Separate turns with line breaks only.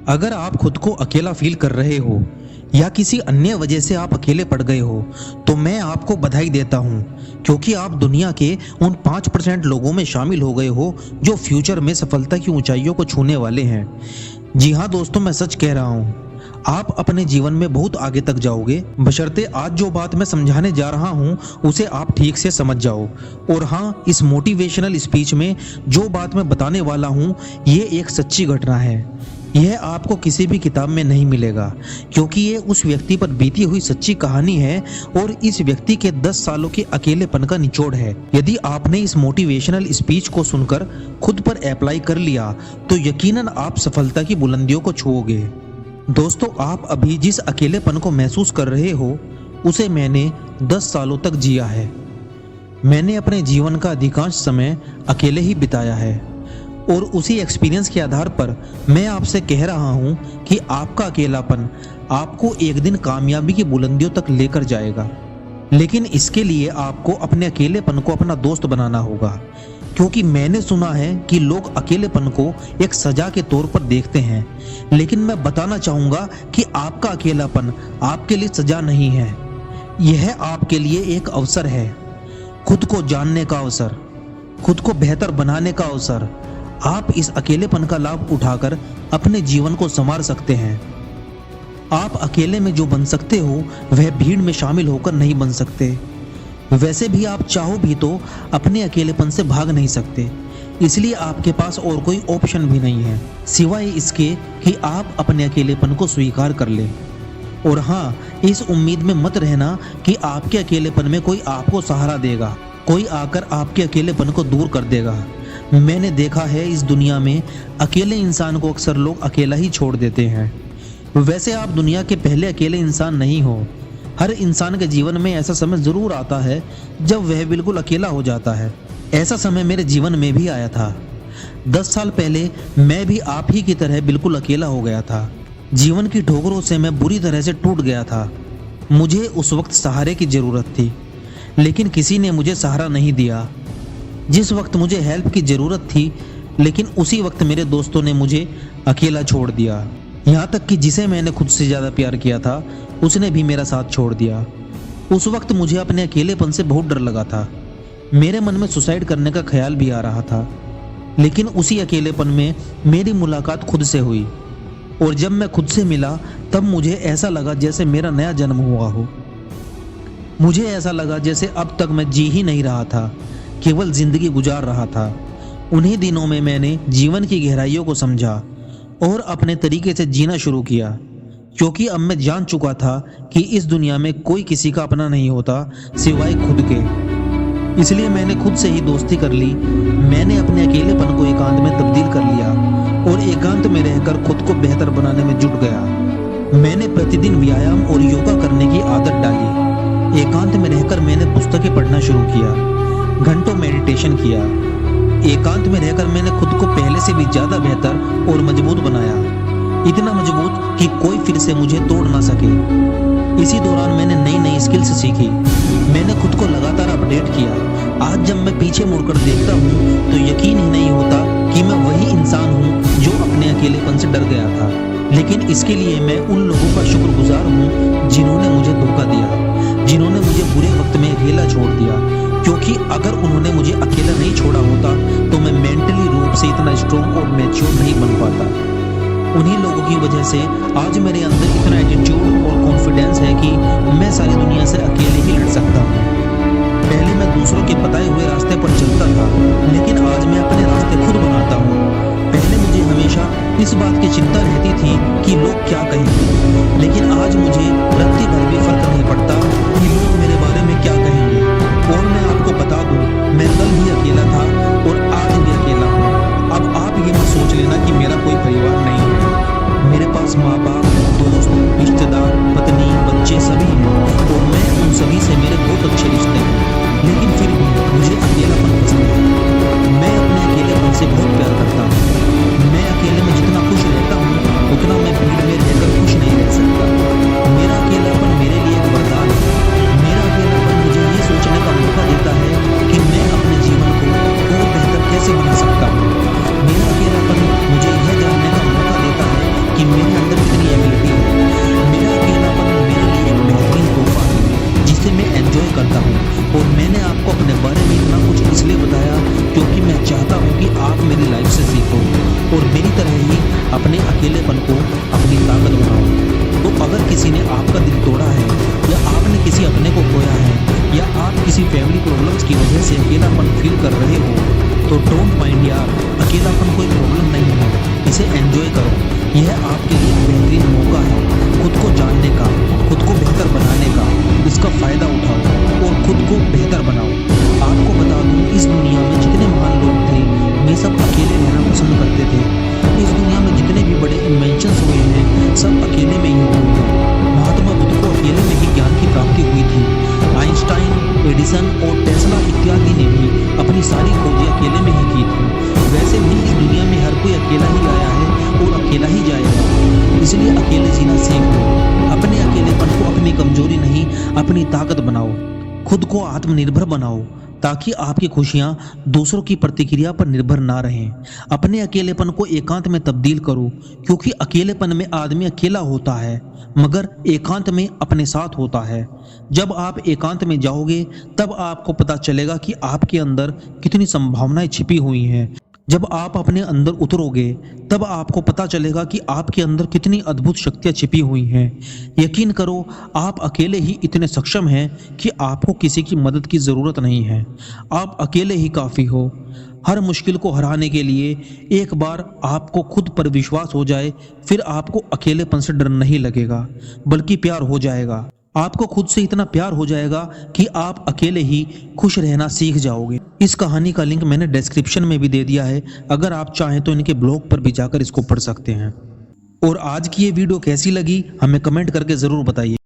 अगर आप खुद को अकेला फील कर रहे हो या किसी अन्य वजह से आप अकेले पड़ गए हो तो मैं आपको बधाई देता हूं, क्योंकि आप दुनिया के उन 5% लोगों में शामिल हो गए हो जो फ्यूचर में सफलता की ऊंचाइयों को छूने वाले हैं। जी हाँ दोस्तों, मैं सच कह रहा हूँ। आप अपने जीवन में बहुत आगे तक जाओगे, बशर्ते आज जो बात मैं समझाने जा रहा हूँ उसे आप ठीक से समझ जाओ। और हाँ, इस मोटिवेशनल स्पीच में जो बात मैं बताने वाला हूँ ये एक सच्ची घटना है। यह आपको किसी भी किताब में नहीं मिलेगा, क्योंकि ये उस व्यक्ति पर बीती हुई सच्ची कहानी है और इस व्यक्ति के 10 सालों के अकेलेपन का निचोड़ है। यदि आपने इस मोटिवेशनल स्पीच को सुनकर खुद पर अप्लाई कर लिया तो यकीनन आप सफलता की बुलंदियों को छुओगे। दोस्तों, आप अभी जिस अकेलेपन को महसूस कर रहे हो उसे मैंने 10 सालों तक जिया है। मैंने अपने जीवन का अधिकांश समय अकेले ही बिताया है और उसी एक्सपीरियंस के आधार पर मैं आपसे कह रहा हूं कि आपका अकेलापन आपको एक दिन कामयाबी की बुलंदियों तक लेकर जाएगा। लेकिन इसके लिए आपको अपने अकेलेपन को अपना दोस्त बनाना होगा, क्योंकि मैंने सुना है कि लोग अकेलेपन को एक सजा के तौर पर देखते हैं, लेकिन मैं बताना चाहूँगा कि आपका अकेलापन आपके लिए सजा नहीं है। यह आपके लिए एक अवसर है, खुद को जानने का अवसर, खुद को बेहतर बनाने का अवसर। आप इस अकेलेपन का लाभ उठाकर अपने जीवन को संवार सकते हैं। आप अकेले में जो बन सकते हो वह भीड़ में शामिल होकर नहीं बन सकते। वैसे भी आप चाहो भी तो अपने अकेलेपन से भाग नहीं सकते, इसलिए आपके पास और कोई ऑप्शन भी नहीं है सिवाय इसके कि आप अपने अकेलेपन को स्वीकार कर लें। और हाँ, इस उम्मीद में मत रहना कि आपके अकेलेपन में कोई आपको सहारा देगा, कोई आकर आपके अकेलेपन को दूर कर देगा। मैंने देखा है इस दुनिया में अकेले इंसान को अक्सर लोग अकेला ही छोड़ देते हैं। वैसे आप दुनिया के पहले अकेले इंसान नहीं हो। हर इंसान के जीवन में ऐसा समय जरूर आता है जब वह बिल्कुल अकेला हो जाता है। ऐसा समय मेरे जीवन में भी आया था। 10 साल पहले मैं भी आप ही की तरह बिल्कुल अकेला हो गया था। जीवन की ठोकरों से मैं बुरी तरह से टूट गया था। मुझे उस वक्त सहारे की जरूरत थी, लेकिन किसी ने मुझे सहारा नहीं दिया। जिस वक्त मुझे हेल्प की ज़रूरत थी, लेकिन उसी वक्त मेरे दोस्तों ने मुझे अकेला छोड़ दिया। यहाँ तक कि जिसे मैंने खुद से ज़्यादा प्यार किया था उसने भी मेरा साथ छोड़ दिया। उस वक्त मुझे अपने अकेलेपन से बहुत डर लगा था। मेरे मन में सुसाइड करने का ख्याल भी आ रहा था। लेकिन उसी अकेलेपन में मेरी मुलाकात खुद से हुई, और जब मैं खुद से मिला तब मुझे ऐसा लगा जैसे मेरा नया जन्म हुआ हो। मुझे ऐसा लगा जैसे अब तक मैं जी ही नहीं रहा था, केवल जिंदगी गुजार रहा था। उन्हीं दिनों में मैंने जीवन की गहराइयों को समझा और अपने तरीके से जीना शुरू किया, क्योंकि अब मैं जान चुका था कि इस दुनिया में कोई किसी का अपना नहीं होता सिवाय खुद के। इसलिए मैंने खुद से ही दोस्ती कर ली। मैंने अपने अकेलेपन को एकांत में तब्दील कर लिया और एकांत में रहकर खुद को बेहतर बनाने में जुट गया। मैंने प्रतिदिन व्यायाम और योगा करने की आदत डाली। एकांत में रहकर मैंने पुस्तकें पढ़ना शुरू किया, घंटों मेडिटेशन किया। एकांत में रहकर मैंने खुद को पहले से भी ज्यादा बेहतर और मजबूत बनाया, इतना मजबूत कि कोई फिर से मुझे तोड़ ना सके। इसी दौरान मैंने नई नई स्किल्स सीखी। मैंने खुद को लगातार अपडेट किया। आज जब मैं पीछे मुड़कर देखता हूँ तो यकीन ही नहीं होता कि मैं वही इंसान हूँ जो अपने अकेलेपन से डर गया था। लेकिन इसके लिए मैं उन लोगों का शुक्रगुजार हूँ जिन्होंने मुझे धोखा दिया, जिन्होंने मुझे बुरे वक्त में अकेला छोड़ दिया, क्योंकि अगर उन्होंने मुझे अकेला नहीं छोड़ा होता तो मैं मेंटली रूप से इतना स्ट्रॉन्ग और मैच्योर नहीं बन पाता। उन्हीं लोगों की वजह से आज मेरे अंदर इतना एटीट्यूड और कॉन्फिडेंस है कि मैं सारी दुनिया से अकेले ही लड़ सकता हूँ। पहले मैं दूसरों के बताए हुए रास्ते पर चलता था, लेकिन आज मैं अपने रास्ते खुद बनाता हूँ। पहले मुझे हमेशा इस बात की चिंता रहती थी कि लोग क्या कहेंगे, लेकिन आज मुझे रत्ती भर भी फर्क नहीं पड़ता कि लोग मेरे बारे में क्या कहेंगे। और मैं आपको बता दूं, मैं कल भी अकेला था और आज भी अकेला हूँ। अब आप ये मत सोच लेना कि मेरा कोई परिवार नहीं है। मेरे पास माँ बाप, दोस्त, रिश्तेदार, पत्नी, बच्चे सभी हैं और मैं उन सभी से मेरे बहुत अच्छे रिश्ते हैं। लेकिन फिर भी मुझे अकेलापन पसंद है। मैं अपने अकेलेपन से बहुत प्यार करता हूँ। मैं अकेले में जितना खुश रहता हूँ उतना मैं भीड़ में रहकर खुश नहीं रह सकता। मेरा अकेलापन मेरे लिए एक वरदान है। मेरा अकेलापन मुझे ये सोचने का मौका देता है कि मैं अपने जीवन को और बेहतर कैसे बना सकता हूँ। मेरा अकेलापन मुझे यह जानने का मौका अपने अकेलेपन को अपनी ताकत बनाओ। तो अगर किसी ने आपका दिल तोड़ा है, या आपने किसी अपने को खोया है, या आप किसी फैमिली प्रॉब्लम्स की वजह से अकेलापन फील कर रहे हो, तो डोंट माइंड यार, अकेलापन कोई प्रॉब्लम नहीं है, इसे एंजॉय करो। यह आपके लिए एक बेहतरीन मौका है खुद को जानने का, खुद को बेहतर बनाने का। इसका फायदा उठाओ और खुद को बेहतर बनाओ। आपको बता दूं, इस दुनिया में जितने महान लोग थे, वे सब अकेले रहना पसंद करते थे। इस दुनिया में जितने भी बड़े इन्वेंशंस हुए हैं, सब अकेले में ही हुए हैं। महात्मा बुद्ध को अकेले में ही ज्ञान की प्राप्ति हुई थी। आइंस्टाइन, एडिसन और टेस्ला इत्यादि ने भी अपनी सारी खोजें अकेले में ही की थी। वैसे भी इस दुनिया में हर कोई अकेला ही आया है और अकेला ही जाएगा। इसलिए अकेले जीना सीख लो। अपने अकेलेपन को अपनी कमजोरी नहीं, अपनी ताकत बनाओ। खुद को आत्मनिर्भर बनाओ, ताकि आपकी खुशियां दूसरों की प्रतिक्रिया पर निर्भर ना रहें। अपने अकेलेपन को एकांत में तब्दील करो, क्योंकि अकेलेपन में आदमी अकेला होता है, मगर एकांत में अपने साथ होता है। जब आप एकांत में जाओगे, तब आपको पता चलेगा कि आपके अंदर कितनी संभावनाएं छिपी हुई हैं। जब आप अपने अंदर उतरोगे, तब आपको पता चलेगा कि आपके अंदर कितनी अद्भुत शक्तियां छिपी हुई हैं। यकीन करो, आप अकेले ही इतने सक्षम हैं कि आपको किसी की मदद की ज़रूरत नहीं है। आप अकेले ही काफ़ी हो। हर मुश्किल को हराने के लिए एक बार आपको खुद पर विश्वास हो जाए, फिर आपको अकेलेपन से डर नहीं लगेगा, बल्कि प्यार हो जाएगा। आपको खुद से इतना प्यार हो जाएगा कि आप अकेले ही खुश रहना सीख जाओगे। इस कहानी का लिंक मैंने डिस्क्रिप्शन में भी दे दिया है, अगर आप चाहें तो इनके ब्लॉग पर भी जाकर इसको पढ़ सकते हैं। और आज की ये वीडियो कैसी लगी हमें कमेंट करके ज़रूर बताइए।